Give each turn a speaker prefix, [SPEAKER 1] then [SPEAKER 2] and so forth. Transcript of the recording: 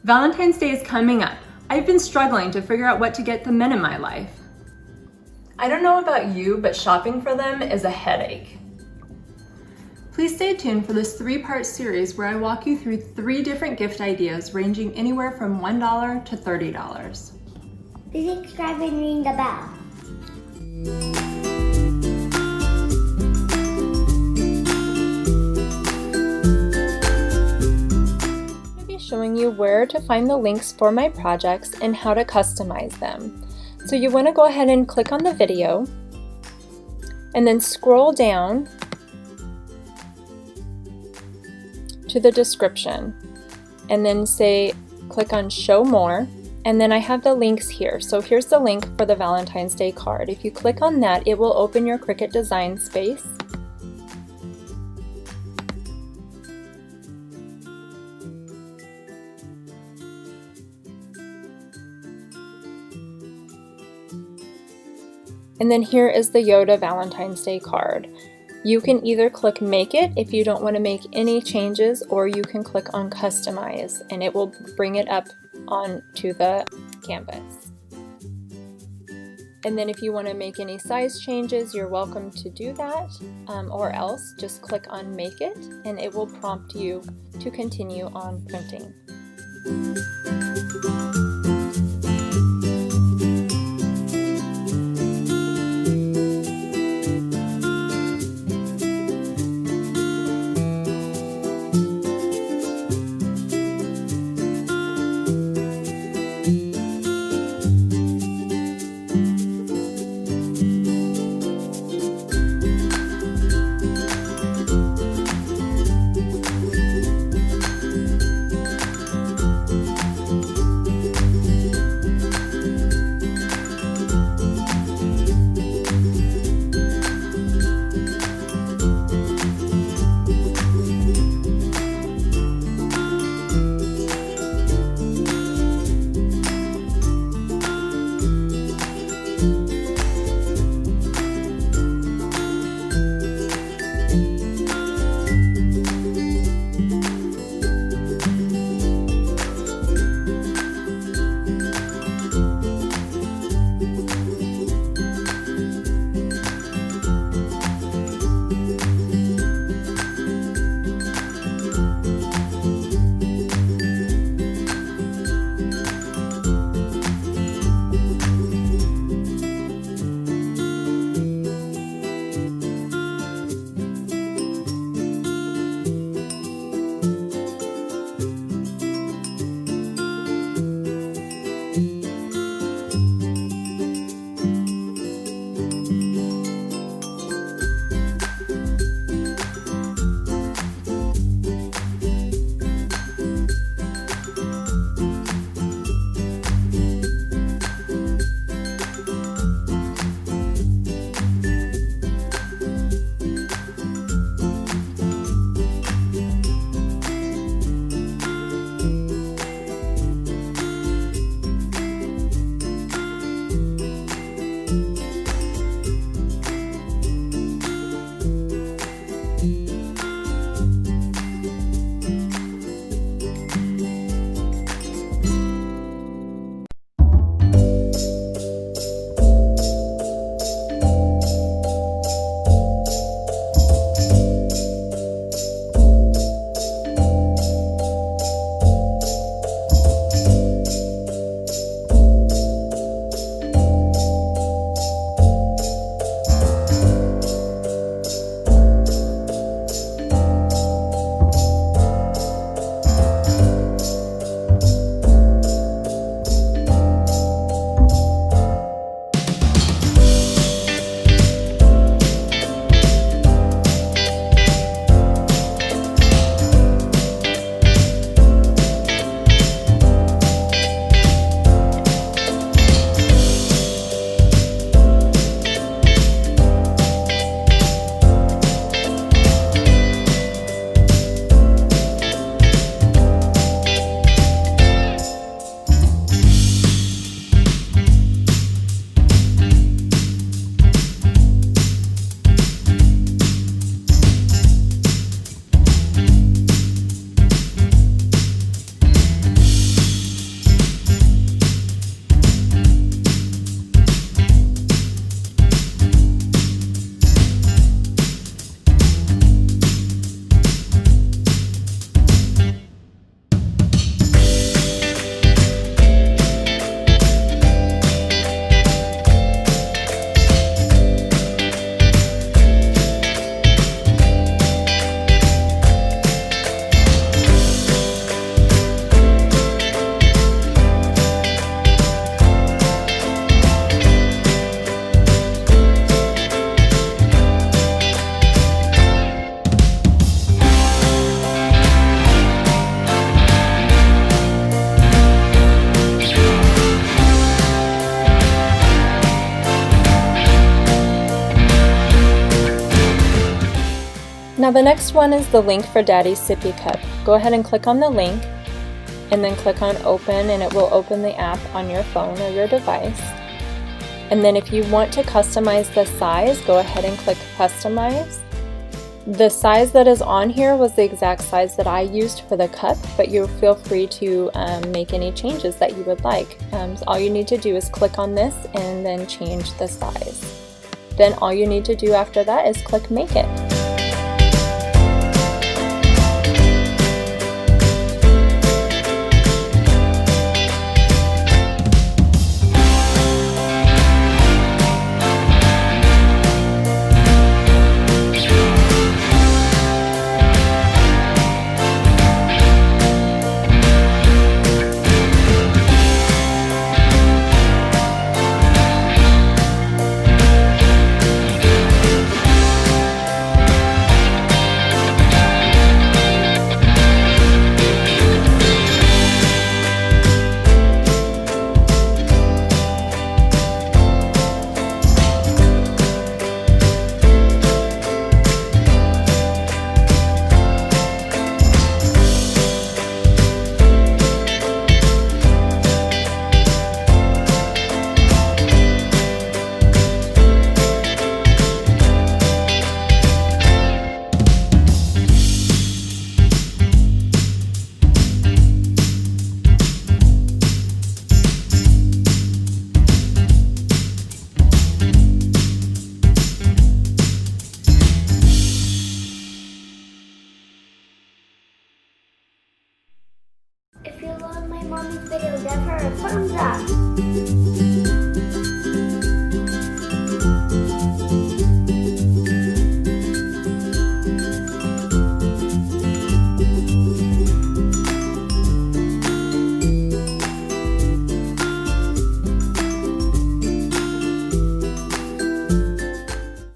[SPEAKER 1] Valentine's Day is coming up. I've been struggling to figure out what to get the men in my life. I don't know about you, but shopping for them is a headache. Please stay tuned for this 3-part series where I walk you through 3 different gift ideas ranging anywhere from $1 to $30.
[SPEAKER 2] Please subscribe and ring the bell.
[SPEAKER 3] Showing you where to find the links for my projects and how to customize them. So you want to go ahead and click on the video and then scroll down to the description and then click on show more, and then I have the links here. So here's the link for the Valentine's Day card. If you click on that, it will open your Cricut design space. And then here is the Yoda Valentine's Day card. You can either click Make It if you don't want to make any changes, or you can click on Customize and it will bring it up onto the canvas. And then if you want to make any size changes, you're welcome to do that, or else just click on Make It and it will prompt you to continue on printing. Now the next one is the link for Daddy's sippy cup. Go ahead and click on the link and then click on open, and it will open the app on your phone or your device. And then if you want to customize the size, go ahead and click customize. The size that is on here was the exact size that I used for the cup, but you feel free to make any changes that you would like. So all you need to do is click on this and then change the size. Then all you need to do after that is click make it.
[SPEAKER 2] If you love my mommy's video, give her a thumbs up.